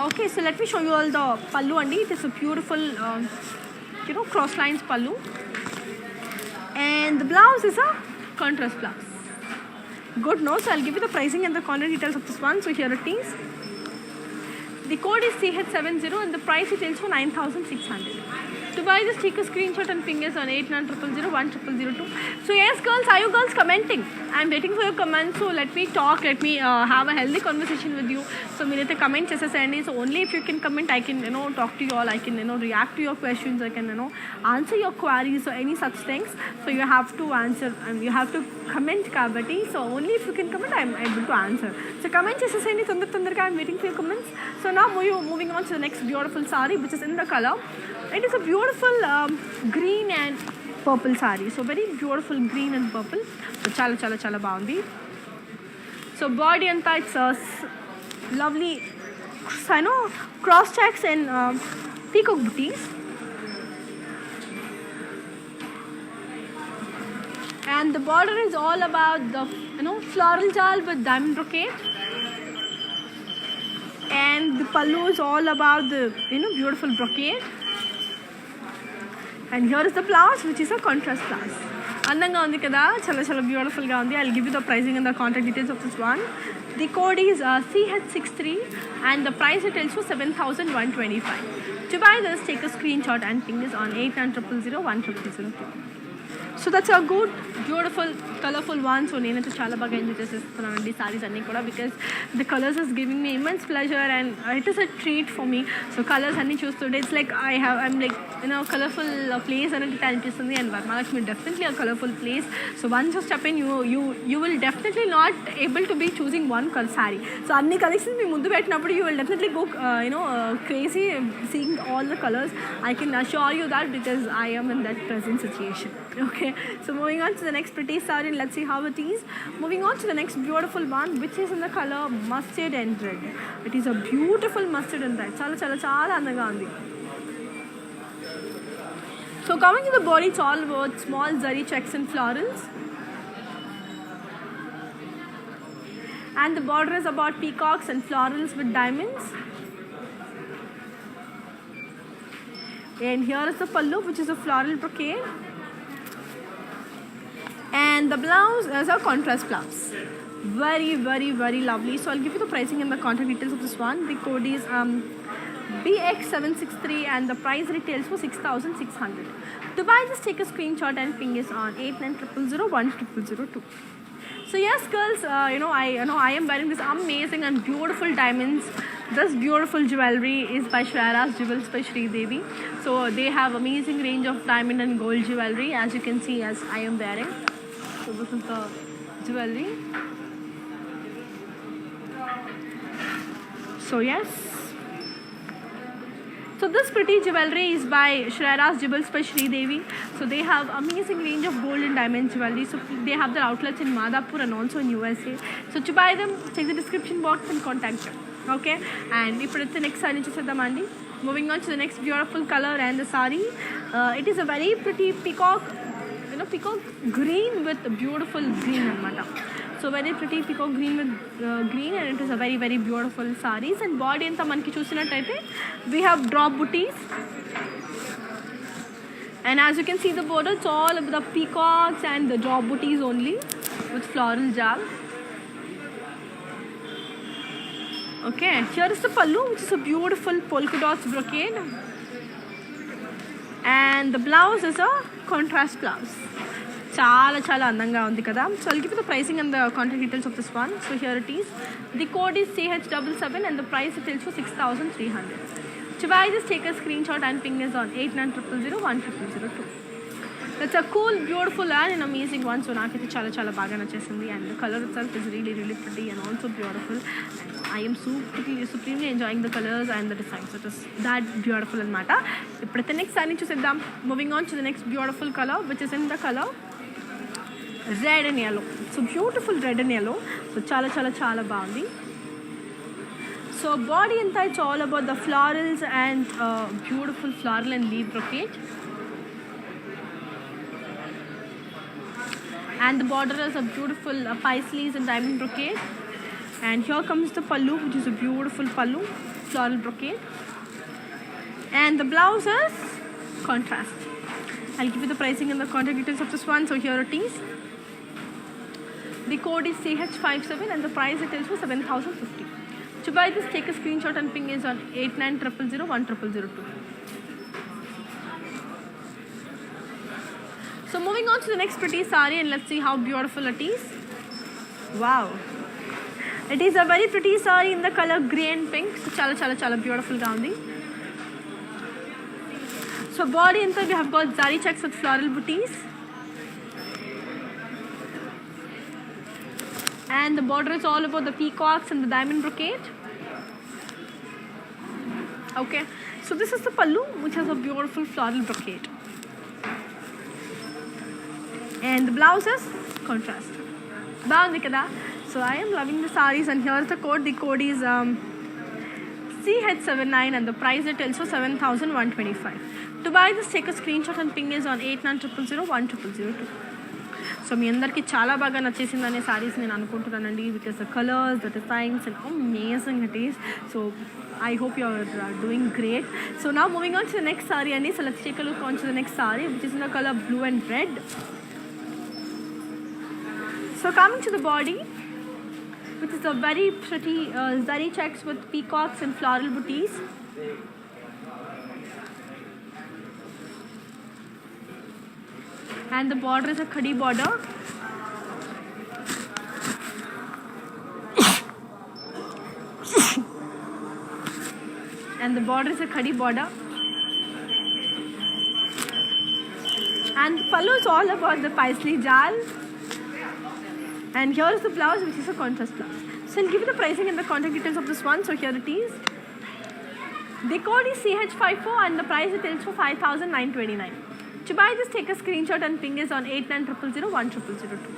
Okay, so let me show you all the pallu andi. It is a beautiful cross lines pallu, and the blouse is a contrast blouse. Good, no? So I'll give you the pricing and the contact details of this one. So here it is. The code is CH70 and the price it is for 9,600. To buy this, take a screenshot and ping us on 8900010002. So yes, girls, are you girls commenting? I'm waiting for your comments. So let me talk. Let me have a healthy conversation with you. So meeraithe comment chesesandi. So only if you can comment, I can talk to you all. I can react to your questions. I can answer your queries or any such things. So you have to answer and you have to comment kabatti. So only if you can comment, I'm able to answer. So comment chesesandi tondarga. I'm waiting for your comments. So now moving on to the next beautiful saree, which is in the color. It is a beautiful green and purple saree. So very beautiful green and purple. So chala baagundi. So body anta, it's a lovely cross checks and peacock booties. And the border is all about the floral jal with diamond brocade. And the pallu is all about the beautiful brocade. And here is the blouse, which is a contrast blouse. Andanga undi kada, chala beautiful ga undi. I'll give you the pricing and the contact details of this one. The code is CH63 and the price it tells you 7,125. To buy this, take a screenshot and ping this on 8900010002. So that's a good, beautiful, colorful one. So నేనైతే చాలా బాగా enjoy చేసేస్తున్నానండి saris అన్నీ కూడా, because the colors is giving me immense pleasure and it is a treat for me. So colors అన్నీ చూస్తుంటే it's like I'm like colorful place అనేది అనిపిస్తుంది. And Varamahalakshmi definitely a colorful place. So once you step in, you will definitely not able to be choosing one color saree. So అన్ని collections మీ ముందు పెట్టినప్పుడు you will definitely go crazy seeing all the colors. I can assure you that, because I am in that present situation. Okay. So moving on to the next pretty saree, let's see how it is. Moving on to the next beautiful one, which is in the color mustard and red. It is a beautiful mustard and red. Chala andanga undi. So coming to the body, it's all about small zari checks and florals. And the border is about peacocks and florals with diamonds. And here is the pallu, which is a floral brocade. And the blouse is a contrast blouse. Very lovely. So I'll give you the pricing and the contact details of this one. The code is BX763 and the price retails for 6,600. To buy this, take a screenshot and ping us on 8900010002. So yes, girls, I am wearing this amazing and beautiful diamonds. This beautiful jewelry is by Shreyas Jewels by Sri Devi. So they have amazing range of diamond and gold jewelry, as you can see, as I am wearing. So this is the jewelry. So yes. So this pretty jewelry is by Shreyas Jewels by Sri Devi. So they have amazing range of gold and diamond jewelry. So they have their outlets in Madhapur and also in USA. So to buy them, check the description box and contact them. Okay. And if it's the next saree chusedamandi. Moving on to the next beautiful color and the saree. It is a very pretty peacock green with beautiful green anamata. So very pretty peacock green with green, and it is a very beautiful sarees. And body anta manki chusinataithe we have drop booties. And as you can see the border, it's all about the peacocks and the drop booties only with floral jal. Okay, here is the pallu, which is a beautiful polka dots brocade. And the blouse is a contrast blouse. Chala andanga undi kada. So I'll give you the pricing and the contact details of this one. So here it is. The code is CH77 and the price it tells for 6,300. To buy this, take a screenshot and ping us on 8900010002. That's a cool, beautiful and an amazing one. So naakite chala baga nachesindi, and the color itself is really pretty and also beautiful. I am supremely enjoying the colors and the designs. It is that beautiful anamata. Ippudu the next saree chuseddam. Moving on to the next beautiful color, which is in the color red and yellow. So beautiful red and yellow. So chala baagundi. So body anta, it's all about the florals and beautiful floral and leaf brocade. And the border is a beautiful paisleys and diamond brocade. And here comes the pallu, which is a beautiful pallu, floral brocade. And the blouse is contrast. I'll give you the pricing and the contact details of this one. So here it is. The code is CH57 and the price it is for 7,050. To buy this, take a screenshot and ping is on 8900010002. So moving on to the next pretty saree, and let's see how beautiful it is. Wow. It is a very pretty saree in the color grey and pink. So chala beautiful gaundi. So body inside we have got zari checks with floral booties. And the border is all about the peacocks and the diamond brocade. Okay, so this is the pallu, which has a beautiful floral brocade. And the blouse is contrast. So I am loving the sarees, and here's the code. The code is CH79 and the price it tells for 7,125. To buy this, take a screenshot and ping is on 8900010002. So మీ అందరికి చాలా బాగా నచ్చేసిందనే సారీస్ నేను అనుకుంటున్నానండి, because the colours, the designs and amazing it is. So I hope you are doing great. So now moving on to the next saree, and so let's take a look on to the next saree, which is in the color blue and red. So coming to the body, which is a very pretty zari checks with peacocks and floral booties. And the border is a khadi border. And the border is a khadi border. And pallu is all about the paisley jal. And here is the blouse, which is a contrast blouse. So I'll give you the pricing and the contact details of this one. So here it is. The code is CH54 and the price it is for 5,929. To buy this, take a screenshot and ping us on 8900010002.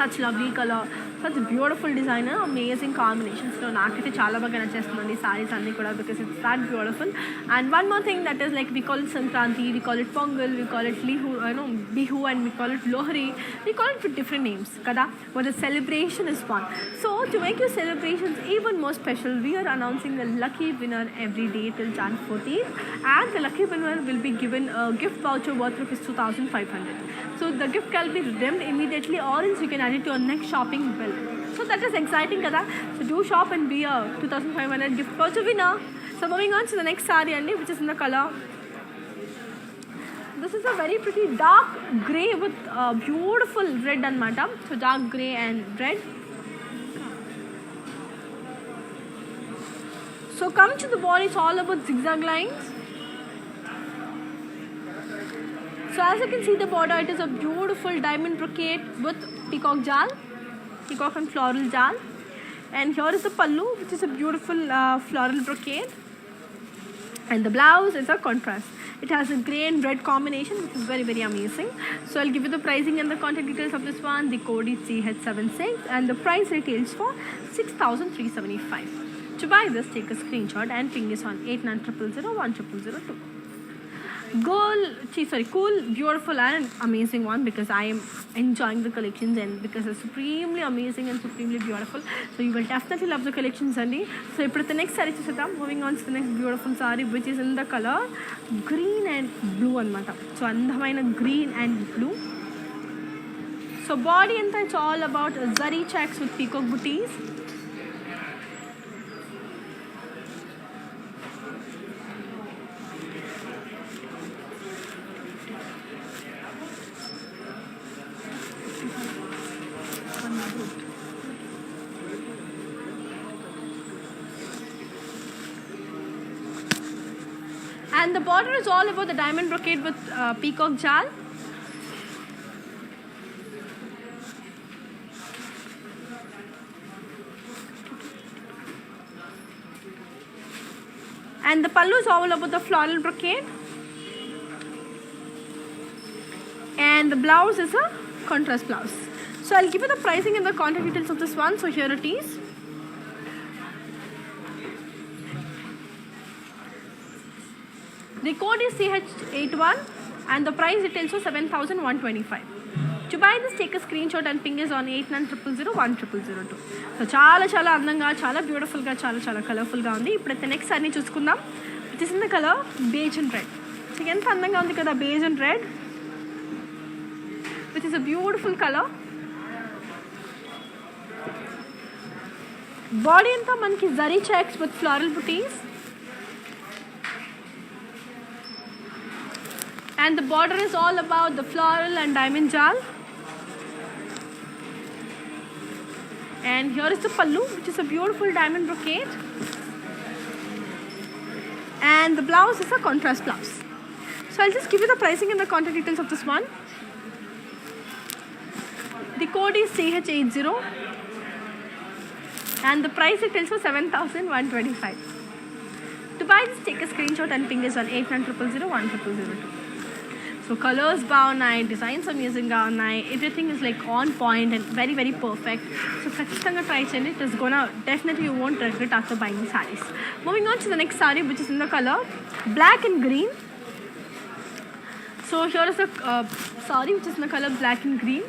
Such lovely color, such beautiful designer, amazing combinations. So naakite chala baga nachestundandi sarees anni kuda, because it's that beautiful. And one more thing, that is like we call it Sankranti, we call it Pongal, we call it Bihu, and we call it Lohri. We call it with different names, kada. But the celebration is one. So to make your celebrations even more special, we are announcing a lucky winner every day till Jan 14th, and the lucky winner will be given a gift voucher worth ₹2,500. So the gift can be redeemed immediately, or else you can add it to your next shopping bill. So that is exciting, kada. So do shop and be a 2,500 gift voucher winner. So moving on to the next saree, which is in the color. This is a very pretty dark grey with beautiful red and madam. So dark grey and red. So come to the body, it's all about zigzag lines. So as you can see the border, it is a beautiful diamond brocade with peacock jal, peacock and floral jal. And here is the pallu, which is a beautiful floral brocade. And the blouse is a contrast. It has a grey and red combination, which is very amazing. So I'll give you the pricing and the contact details of this one. The code is CH76 and the price retails for 6,375. To buy this, take a screenshot and ping us on 8900010002. cool, beautiful and amazing one, because I am enjoying the collections and because it's supremely amazing and supremely beautiful. So you will definitely love the collections andi. So ఇప్పుడు the next saree చూసేద్దాం. Moving on to the next beautiful saree which is in the color green and blue అన్నమాట. So అందమైన green and blue. So body anta it's all about zari checks with peacock booties. And the border is all about the diamond brocade with peacock jal. And the pallu is all about the floral brocade. And the blouse is a contrast blouse. So I'll give you the pricing and the contact details of this one. So here it is. The code is CH81 and the price details for 7,125. To buy this, take a screenshot and ping us on 8900010002. So చాలా అందంగా, చాలా బ్యూటిఫుల్గా, చాలా కలర్ఫుల్గా ఉంది. ఇప్పుడైతే next sorry చూసుకుందాం. It is in the colour beige and red. So ఎంత అందంగా ఉంది కదా beige and red, which is a beautiful colour. Body అంతా మనకి zari checks with floral buttis. And the border is all about the floral and diamond jal. And here is the pallu, which is a beautiful diamond brocade. And the blouse is a contrast blouse. So I'll just give you the pricing and the contact details of this one. The code is CH80 and the price details for 7,125. To buy this, take a screenshot and ping us on 8900010002. So colors బాగున్నాయి, designs అమేజింగ్గా ఉన్నాయి, everything is like on point and very very perfect. So ఖచ్చితంగా try చేయండి. It is gonna definitely you won't regret after buying saris. Moving on to the next sari which is in the colour black and green. So here is the sari which is in the colour black and green.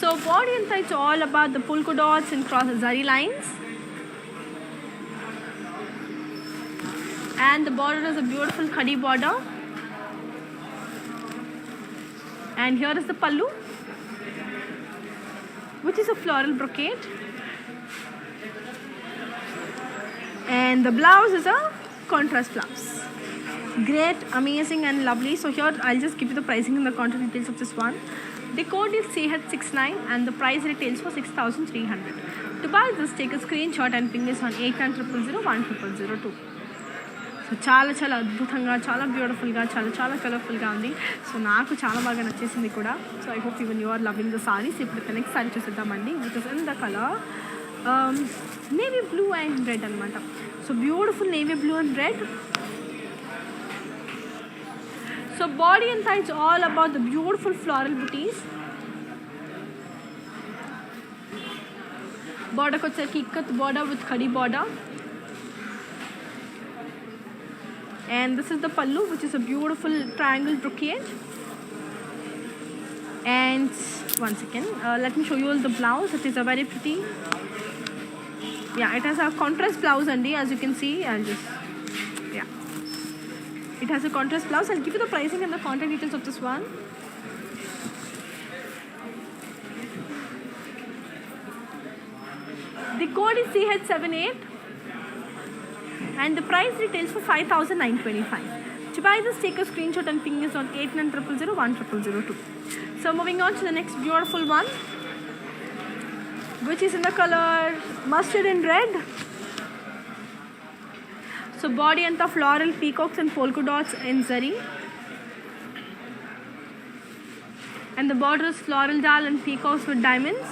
So body అంతా it's all about the polka dots and cross zari lines. And the border is a beautiful khadi border. And here is the pallu, which is a floral brocade. And the blouse is a contrast blouse. Great, amazing and lovely. So here I'll just give you the pricing and the contact details of this one. The code is CH69 and the price retails for 6,300. To buy this, take a screenshot and ping us on 8900010002. So చాలా అద్భుతంగా, చాలా బ్యూటిఫుల్గా, చాలా కలర్ఫుల్గా ఉంది. So నాకు చాలా బాగా నచ్చేసింది కూడా. So I hope even you are loving the saris. ఇప్పుడు నెక్స్ట్ సారీ చూసేద్దామండి. Which is in the colour navy blue and red అనమాట. So beautiful navy blue and red. So body అంతా it's all about the beautiful floral butis. బార్డర్కి వచ్చేసరికి ikat border with khadi border. And this is the pallu, which is a beautiful triangle brocade. And one second, let me show you all the blouse. It is a very pretty, it has a contrast blouse and as you can see, it has a contrast blouse. I'll give you the pricing and the contact details of this one. The code is CH78 and the price retails for 5,925. To buy this, take a screenshot and ping us on 8900010002. So moving on to the next beautiful one, which is in the color mustard and red. So body and the floral peacocks and polka dots in zari. And the border is floral jal and peacocks with diamonds.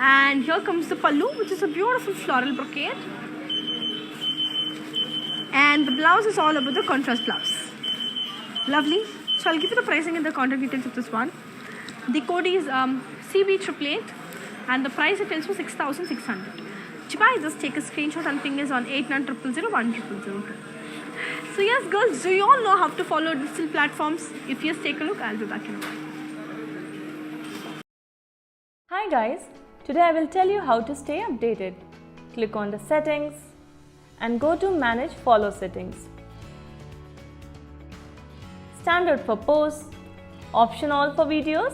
And here comes the pallu, which is a beautiful floral brocade. And the blouse is all about the contrast blouse. Lovely. So I'll give you the pricing and the contact details of this one. The code is CB888 and the price it tells for 6,600. To To buy this, take a screenshot and ping us on 8900010002. So yes, girls, do you all know how to follow digital platforms? If yes, take a look. I'll be back in a while. Hi guys, today I will tell you how to stay updated. Click on the settings and go to manage follow settings. Standard for posts, option all for videos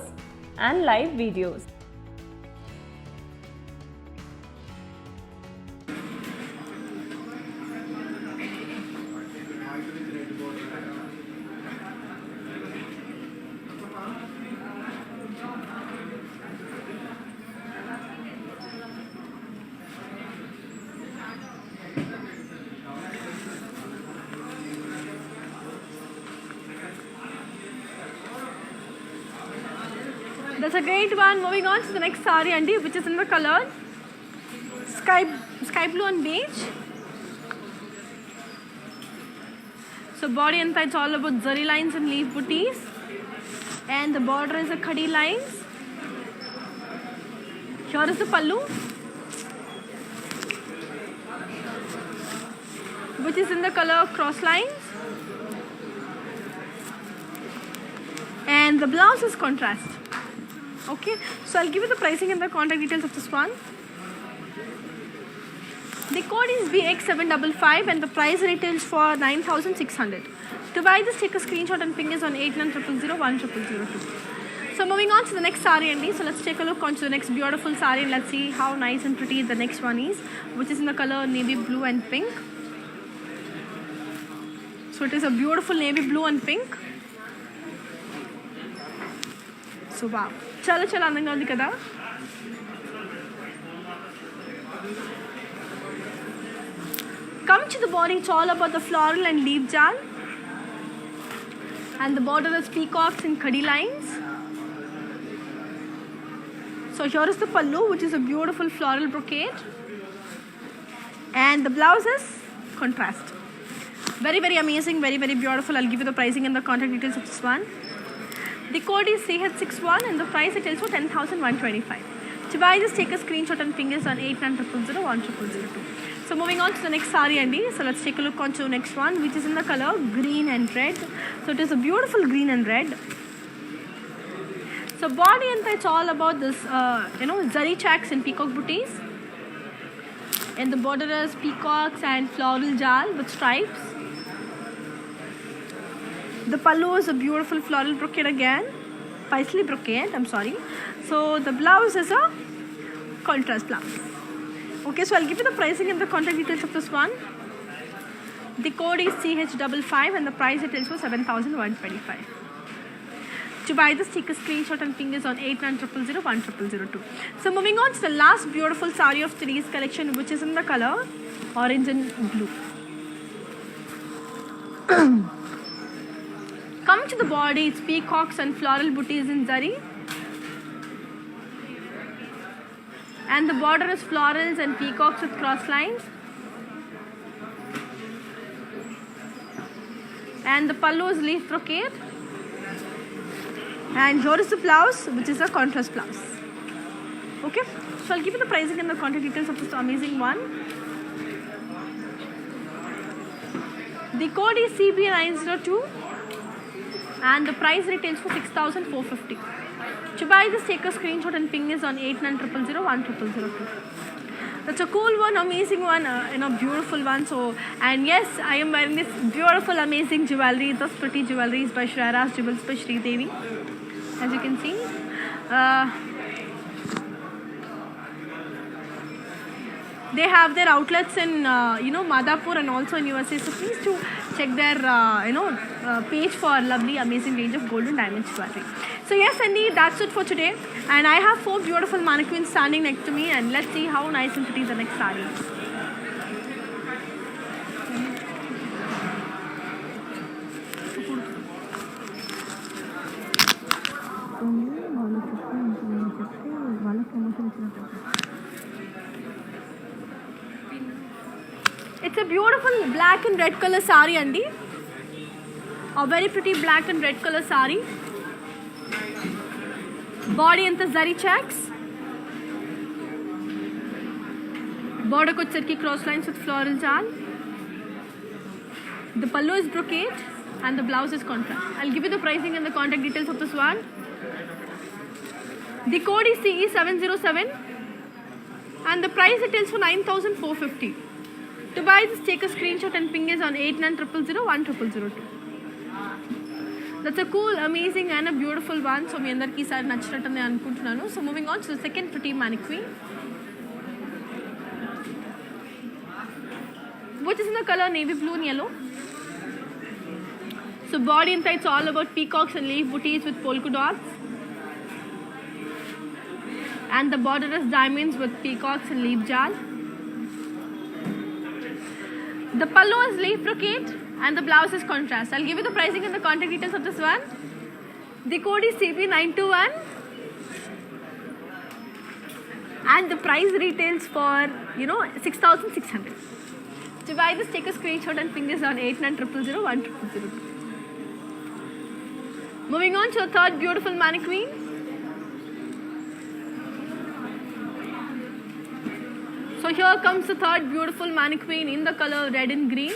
and live videos. That's a great one. Moving on to the next saree, Andy, which is in the color sky blue and beige. So body and it's all about zari lines and leaf booties, and the border is a khadi lines. Here is the pallu, which is in the color cross lines, and the blouse is contrast. Okay, so I'll give you the pricing and the contact details of this one. The code is BX755 and the price retails for 9,600. To buy this, take a screenshot and ping us on 8900010002. So moving on to the next saree, Andy. So let's take a look onto the next beautiful saree and let's see how nice and pretty the next one is, which is in the color navy blue and pink. So it is a beautiful navy blue and pink. So wow. చాలా చాలా అందంగా ఉంది కదా. Come to the body, it's all about the floral and leaf jal, and the border is peacocks in khadi lines. So here is the pallu, which is a beautiful floral brocade, and the blouse is contrast. Very very amazing, very very beautiful. I'll give you the pricing and the contact details of this one. The code is CH61 and the price it is for 10,125. To buy this, take a screenshot and ping us on 8900010002. So moving on to the next saree, Andy. So let's take a look on to the next one, which is in the color green and red. So it is a beautiful green and red. So body and it's all about this, zari checks and peacock booties. And the border is peacocks and floral jal with stripes. The pallu is a beautiful floral brocade again, paisley brocade, I'm sorry. So the blouse is a contrast blouse. Okay, so I'll give you the pricing and the contact details of this one. The code is CH55 and the price it is for 7,125. To buy this, take a screenshot and ping us on 8900010002. So moving on to the last beautiful saree of today's collection, which is in the color orange and blue. Come to the body, it's peacocks and floral booties in zari, and the border is florals and peacocks with cross lines, and the pallu is leaf brocade, and here is the blouse, which is a contrast blouse. Okay, so I'll give you the pricing and the contact details of this amazing one. The code is CB902 and the price retails for 6,450. To buy this, take a screenshot and ping us on 8900010002. That's a cool one, amazing one, beautiful one. So, and yes, I am wearing this beautiful, amazing jewelry. This pretty jewelry is by Shriras Jewels by Sri Devi, as you can see. They have their outlets in Madhapur and also in USA. So please do check their page for a lovely, amazing range of gold and diamond jewelry. So yes, Andy, that's it for today. And I have 4 beautiful mannequins standing next to me, and let's see how nice and pretty the next saree is. It's a beautiful black and red color saree, Andy. A very pretty black and red color saree. Body and the zari checks. Border వచ్చేసరికి cross lines with floral jal. The pallu is brocade and the blouse is contrast. I'll give you the pricing and the contact details of this one. The code is CE707 and the price retails for 9,450. To buy this, take a screenshot and ping us on 8900010002. That's a cool, amazing and a beautiful one. So, మీ అందరికీ ఈసారి నచ్చినట్టు నేను అనుకుంటున్నాను. So, moving on to the second pretty mannequin, which is in the color navy blue and yellow. So, body and it's all about peacocks and leaf booties with polka dots. And the border is diamonds with peacocks and leaf jal. The pallu is leaf brocade and the blouse is contrast. I'll give you the pricing and the contact details of this one. The code is CP921 and the price retails for 6,600. To buy this, take a screenshot and ping us on 8900010002. Moving on to the third beautiful mannequin. So here comes the third beautiful mannequin in the color red and green.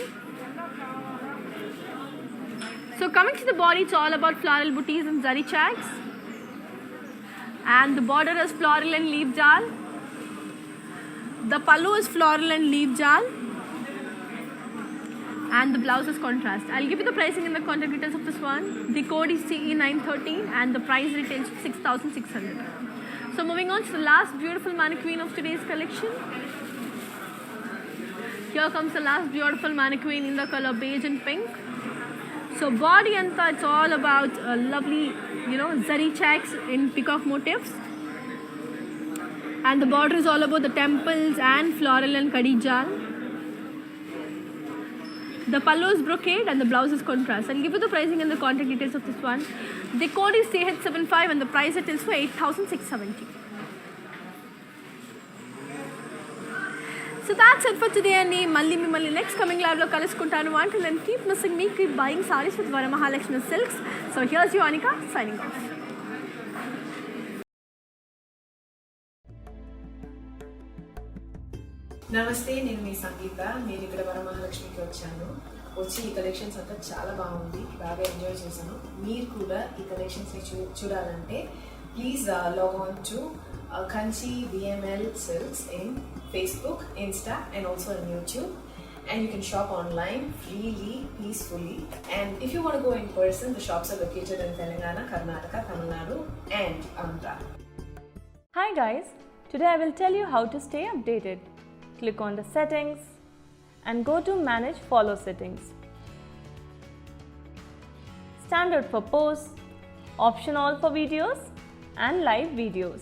So coming to the body, it's all about floral booties and zari checks. And the border is floral and leaf jal. The pallu is floral and leaf jal. And the blouse is contrast. I'll give you the pricing and the contact details of this one. The code is CE913 and the price retails 6,600. So moving on to the last beautiful mannequin of today's collection. Here comes the last beautiful mannequin in the color beige and pink. So body and it's all about lovely, zari checks in peacock motifs. And the border is all about the temples and floral and kadi jal. The pallu is brocade and the blouse is contrast. I'll give you the pricing and the contact details of this one. The code is CH75 and the price it is for 8,670. So that's it for today and malli next coming live lo kaluskuntanu. Until then, keep missing me, keep buying sarees with Varamahalakshmi Silks. So here's you, Anika, signing off. నమస్తే, నేను మీ సంగీత. నేను ఇక్కడ వరమహాలక్ష్మికి వచ్చి ఈ collections అంతా చాలా బాగుంది, బాగా ఎంజాయ్ చేశాను. మీరు కూడా ఈ కలెక్షన్స్ని చూడాలంటే please log on to Kanchi VML Silks in Facebook, Insta and also on YouTube. And you can shop online freely, peacefully. And if you want to go in person, the shops are located in Telangana, Karnataka, Tamil Nadu and Andhra. Hi guys, today I will tell you how to stay updated. Click on the settings and go to manage follow settings. Standard for posts, option all for videos and live videos.